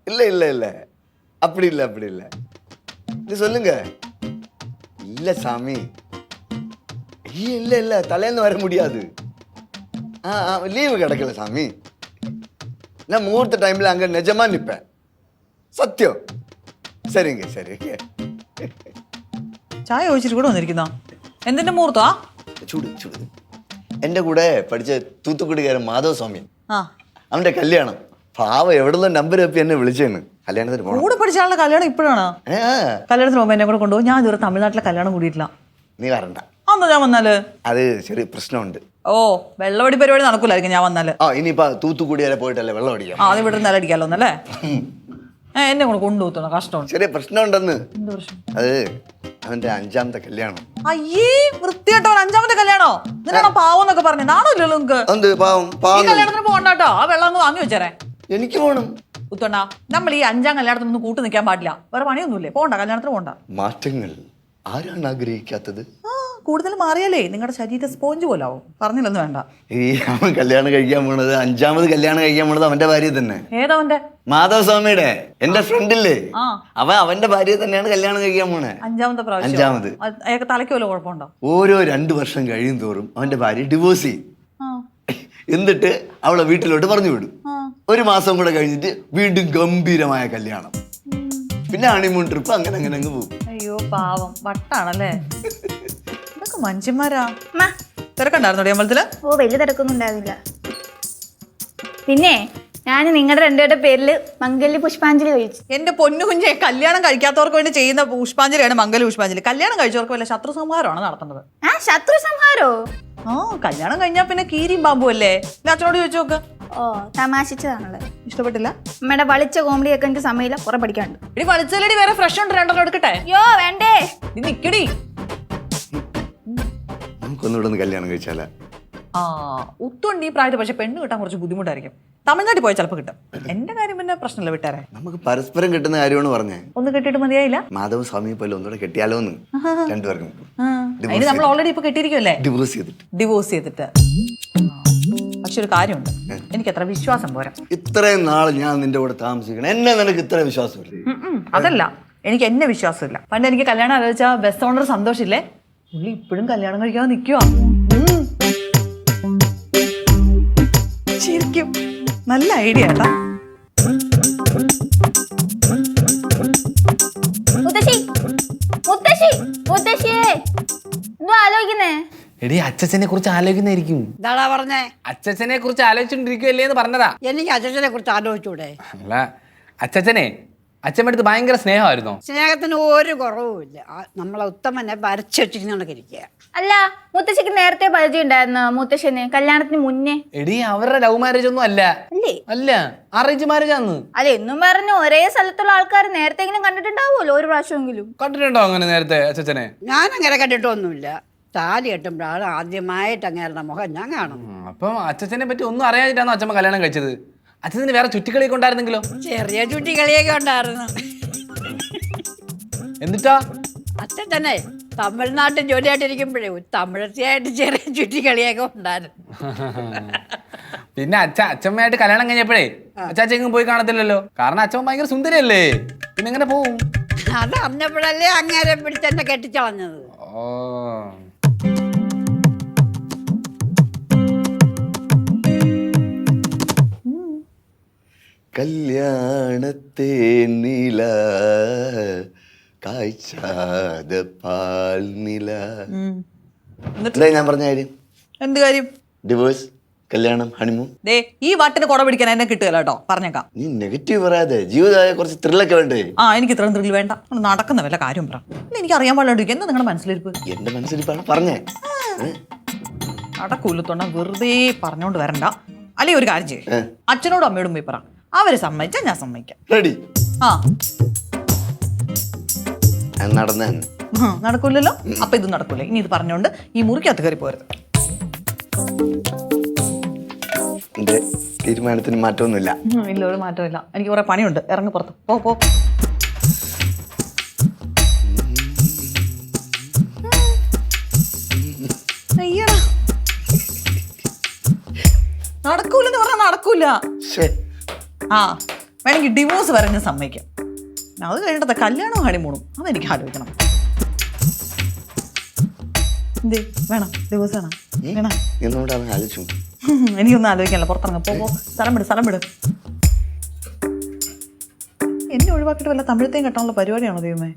இல்ல இல்ல இல்ல அப்படி இல்ல அப்படி இல்ல. இது சொல்லுங்க. இல்ல சாமி. இல்ல இல்ல தலையில வர முடியாது. லீவு கிடைக்கல சாமி. நான் முகூர்த்த டைம்ல அங்க நிஜமா நிப்பேன். സത്യം. சரிங்க சரிங்க. ചായ ഒഴിച്ചിട്ട് കൂടെ വന്നിരിക്കുന്നോ? എന്തിന്റെ മുഹൂർത്താ? ചൂട് ചൂട്. എൻ്റെ കൂടെ പഠിച്ച തൂത്തുക്കുടിക്കാരൻ മാധവ സ്വാമി. അവന്റെ കല്യാണം. പാവം എവിടെയുള്ള നമ്പർ വെപ്പി എന്നെ വിളിച്ചേന്ന് കല്യാണത്തിന് പോകണം. കൂടെ പഠിച്ച ആളുടെ കല്യാണം ഇപ്പോഴാണ്? കല്യാണത്തിന് പോകുമ്പോ എന്നെ കൂടെ കൊണ്ടുപോകും. ഞാൻ ഇതുവരെ തമിഴ്നാട്ടിലെ കല്യാണം കൂടിയിട്ടില്ല. നീ വരണ്ട. അന്ന് ഞാൻ വന്നാല് അത് ചെറിയ പ്രശ്നമുണ്ട്. ഓ വെള്ളമടി പരിപാടി നടക്കൂലായിരിക്കും ഞാൻ വന്നാല്. ഇനിയിപ്പോ തൂത്തുക്കുടി വരെ പോയിട്ടല്ലേ വെള്ളം അടിക്കാം. അത് ഇവിടെ നിലടിക്കാലോ എന്നല്ലേ? എന്നെ കൂടെ കൊണ്ടുപോകണം. കഷ്ടമാണ്. ചെറിയ പ്രശ്നമുണ്ടെന്ന്. എന്ത് പ്രശ്നം? അത് അവന്റെ 5ാമത്തെ കല്യാണം. അയ്യേ വൃത്തിയായിട്ടോ 5ാമത്തെ കല്യാണോ? നിന്നാണോ പാവം എന്നൊക്കെ പറഞ്ഞു? നാണോ ഇല്ലല്ലോ നിങ്ങക്ക്? ഈ കല്യാണത്തിന് പോകണ്ടാട്ടോ. ആ വെള്ളം ഒന്ന് വാങ്ങി വെച്ചേരെ. എനിക്ക് പോകണം. ഉത്തണ്ണ നമ്മൾ ഈ 5ാം കല്യാണത്തിനൊന്നും കൂട്ടു നിൽക്കാൻ പാടില്ല. വേറെ പണിയൊന്നുമില്ലേ? പോകണ്ട, കല്യാണത്തിന് പോകണ്ട. മാറ്റങ്ങൾ ആരാണ് ആഗ്രഹിക്കാത്തത്? കൂടുതൽ മാറിയാലേ നിങ്ങളുടെ ശരീരം സ്പോഞ്ച് പോലാവും. പറഞ്ഞില്ലെന്ന് വേണ്ട. അവൻ കല്യാണം കഴിക്കാൻ പോണത് 5ാമത് കല്യാണം കഴിക്കാൻ പോണത് അവന്റെ ഭാര്യ തന്നെ. ഏതവന്റെ? മാധവസ്വാമിയുടെ. എന്റെ ഫ്രണ്ടില്ലേ, അവന്റെ ഭാര്യ തന്നെയാണ് കല്യാണം കഴിക്കാൻ പോണേ. 5ാമത്തെ പ്രാവശ്യം? 5ാമത്. അയാൾക്ക് തലയ്ക്ക് വല്ല കുഴപ്പമുണ്ടോ? ഓരോ 2 വർഷം കഴിയും തോറും അവന്റെ ഭാര്യ ഡിവോഴ്സ് ചെയ്യും. എന്നിട്ട് അവളെ വീട്ടിലോട്ട് പറഞ്ഞു വിടും. 1 മാസം കൂടെ കഴിഞ്ഞിട്ട് വീണ്ടും ഗംഭീരമായ കല്യാണം. പിന്നെ ഹണിമൂൺ ട്രിപ്പ് അങ്ങനെ അങ്ങനെ അങ്ങ് പോകും. അയ്യോ പാവം വട്ടാണല്ലേ. ഇതൊക്കെ മനുഷ്യന്മാരാ. തിരക്കുണ്ടായിരുന്നോടി അമ്പലത്തില്? ഓ വലിയ തിരക്കൊന്നും ഉണ്ടായിരുന്നില്ല. പിന്നെ ഞാൻ നിങ്ങളുടെ 2 പേരുടെ പേരിൽ മംഗല്യ പുഷ്പാഞ്ജലി കഴിച്ചു. എന്റെ പൊന്നു കുഞ്ഞെ, കല്യാണം കഴിക്കാത്തവർക്ക് വേണ്ടി ചെയ്യുന്ന പുഷ്പാഞ്ജലിയാണ് മംഗല്യ പുഷ്പാഞ്ജലി. കല്യാണം കഴിച്ചവർക്ക് വല്ല ശത്രു സംഹാരമാണ് നടത്തുന്നത്. ശത്രു സംഹാരോ? കല്യാണം കഴിഞ്ഞാ പിന്നെ കീരിയും പാമ്പും അല്ലേ? അച്ഛനോട് ചോദിച്ചു നോക്ക്. ഓ തമാശിച്ചതാണല്ലേ? ഇഷ്ടപ്പെട്ടില്ല? അമ്മയുടെ വളിച്ച കോമഡി ഒക്കെ എനിക്ക് സമയമില്ല, കുറെ പഠിക്കാണ്ട്. ഇടി വളിച്ചല്ലടി, വേറെ ഫ്രഷ് ഉണ്ട്, 2 എടുക്കട്ടെ? യോ വേണ്ടേ, നീ നിക്കടി. നമുക്കൊന്നുകൂടെ കല്യാണം കഴിച്ചാല. ഉത്തുണ്ട് ഈ പ്രായത്തിൽ. പക്ഷെ പെണ്ണ് കിട്ടാൻ കുറച്ച് ബുദ്ധിമുട്ടായിരിക്കും. തമിഴ്നാട്ടിൽ പോയാൽ ചിലപ്പോൾ കിട്ടും. എന്റെ കാര്യം പിന്നെ പ്രശ്നമില്ല, വിട്ടാരെ. നമുക്ക് പരസ്പരം കിട്ടുന്ന കാര്യമാണ് പറഞ്ഞേ. ഒന്ന് കെട്ടിയിട്ട് മതിയായില്ല? മാധവ സ്വാമി പോലെ ഒന്നുകൂടെ കെട്ടിയാലോന്ന് 2 പേർക്കും. അതിന് നമ്മൾ ഓൾറെഡി ഇപ്പൊ കെട്ടിയിരിക്കുമല്ലേ? ഡിവോഴ്സ് ചെയ്തിട്ട്. പക്ഷെ ഒരു കാര്യമുണ്ട്, എനിക്ക് അത്ര വിശ്വാസം പോരാ. ഇത്രയും നാൾ ഞാൻ നിന്റെ കൂടെ താമസിക്കണം, എന്നെ നിനക്ക് ഇത്ര വിശ്വാസമില്ലേ? അതല്ല, എനിക്ക് എന്നെ വിശ്വാസമില്ല. പണ്ട് എനിക്ക് കല്യാണം ആലോചിച്ച ബസ് ഓണർ സന്തോഷില്ലേ, പുള്ളി ഇപ്പോഴും കല്യാണം കഴിക്കാതെ നിൽക്കുവാ. ശരിക്കും നല്ല ഐഡിയ കേട്ടാ. എടി അച്ഛനെ കുറിച്ച് ആലോചിക്കുന്നതായിരിക്കും. എന്താടാ പറഞ്ഞേ? അച്ഛനെ കുറിച്ച് ആലോചിച്ചോണ്ടിരിക്കുവല്ലേ എന്ന് പറഞ്ഞതാ. എനിക്ക് അച്ഛനെ കുറിച്ച് ആലോചിച്ചൂടെ? അല്ല, അച്ഛനെ അച്ഛമ്മടുത്ത് ഭയങ്കര സ്നേഹമായിരുന്നോ? സ്നേഹത്തിന് ഒരു കുറവുമില്ല. നമ്മളെ ഉത്തമനെ വരച്ചിരിക്കുക. അല്ല, മുത്തശ്ശിക്ക് നേരത്തെ പരിചയം ഉണ്ടായിരുന്നോ മുത്തശ്ശന് കല്യാണത്തിന് മുന്നേ? എടി അവരുടെ ലവ് മാരേജ് ഒന്നും അല്ല. അല്ല, അറേഞ്ച് മാരേജ് ആണ്. അല്ല, എന്നും പറഞ്ഞു ഒരേ സ്ഥലത്തുള്ള ആൾക്കാർ നേരത്തെ കണ്ടിട്ടുണ്ടാവുമല്ലോ, ഒരു പ്രാവശ്യമെങ്കിലും. കണ്ടിട്ടുണ്ടോ അങ്ങനെ നേരത്തെ അച്ഛനെ? ഞാൻ അങ്ങനെ കണ്ടിട്ടൊന്നുമില്ല. താലി കെട്ടുമ്പോഴാണ് ആദ്യമായിട്ട് അങ്ങേരുടെ മുഖം ഞാൻ കാണും. അപ്പം അച്ഛനെ പറ്റി ഒന്നും അറിയാതിട്ടാണോ അച്ഛമ്മ കല്യാണം കഴിച്ചത്? അച്ഛന് വേറെ ചുറ്റിക്കളിയൊക്കെ ഉണ്ടായിരുന്നെങ്കിലോ? ചെറിയ ചുറ്റിക്കളിയൊക്കെ ഉണ്ടായിരുന്നു. എന്നിട്ടാ അച്ഛൻ തന്നെ തമിഴ്നാട്ടിൽ ജോലിയായിട്ടിരിക്കുമ്പോഴേ തമിഴത്തിയായിട്ട് ചെറിയ ചുറ്റിക്കളിയൊക്കെ ഉണ്ടായിരുന്നു. പിന്നെ അച്ഛമ്മയായിട്ട് കല്യാണം കഴിഞ്ഞപ്പോഴേ അച്ചാച്ചെങ്ങും പോയി കാണത്തില്ലല്ലോ. കാരണം അച്ഛമ്മ ഭയങ്കര സുന്ദരിയല്ലേ, പിന്നെ എങ്ങനെ പോവും? അത് അറിഞ്ഞപ്പോഴല്ലേ അങ്ങേരെ പിടിച്ചെന്നെ കെട്ടിച്ചളഞ്ഞത്. കല്യാണത്തെ നില കാഴ്ചാത പാൽ നില. ഞാൻ പറഞ്ഞ കാര്യം എന്ത് കാര്യം? ഡിവോഴ്സ്, കല്യാണം, ഹണിമൂൺ. ഈ വാട്ടിന് കുട പിടിക്കാൻ എന്നെ കിട്ടുകയല്ലോ കേട്ടോ, പറഞ്ഞേക്കാം. നീ നെഗറ്റീവ് പറയാതെ ജീവിതമായ കുറച്ച് ത്രില്ലൊക്കെ വേണ്ടേ? എനിക്ക് ഇത്രയും ത്രില്ല് വേണ്ട. നടക്കുന്ന വല്ല കാര്യം പറ. എനിക്ക് അറിയാൻ പാടില്ല. എന്താ നിങ്ങളുടെ മനസ്സിലിരിപ്പ്? എന്റെ മനസ്സിലിപ്പാണ് പറഞ്ഞേ. നടക്കൂലത്തോണ്ട വെറുതെ പറഞ്ഞോണ്ട് വരണ്ട. അല്ലെങ്കിൽ ഒരു കാര്യം ചെയ്യേ, അച്ഛനോടും അമ്മയോടും പോയി പറ. അവര് സമ്മതിച്ചാ ഞാൻ സമ്മതിക്കാം. റെഡി? നടന്ന നടക്കൂലല്ലോ. അപ്പൊ ഇത് നടക്കൂലേ. ഇനി ഇത് പറഞ്ഞോണ്ട് ഈ മുറിക്കകത്ത് കയറി പോരുത്. എന്റെ തീരുമാനത്തിന് മാറ്റമൊന്നുമില്ല. ഇല്ല, ഒരു മാറ്റമില്ല. എനിക്ക് കുറെ പണിയുണ്ട്. ഇറങ്ങി പുറത്ത് പോ. നടക്കൂലെന്ന് പറഞ്ഞാൽ നടക്കൂല. വേണമെങ്കിൽ ഡിവോഴ്സ് വരെ ഞാൻ സമ്മതിക്കാം. അത് കഴിഞ്ഞിട്ട് കല്യാണവും ഹണിമൂണും അതെനിക്ക് ആലോചിക്കണം. എന്തേ വേണം? ഡിവോഴ്സ് വേണം? വേണം. എന്നോടാണ് ആലോചിച്ചു. എനിക്കൊന്നും ആലോചിക്കാനല്ല, പുറത്തിറങ്ങാം. പോ, സ്ഥലം വിട്. എന്നെ ഒഴിവാക്കിയിട്ട് വല്ല തമിഴത്തെയും കെട്ടാനുള്ള പരിപാടിയാണോ ദൈവമേ?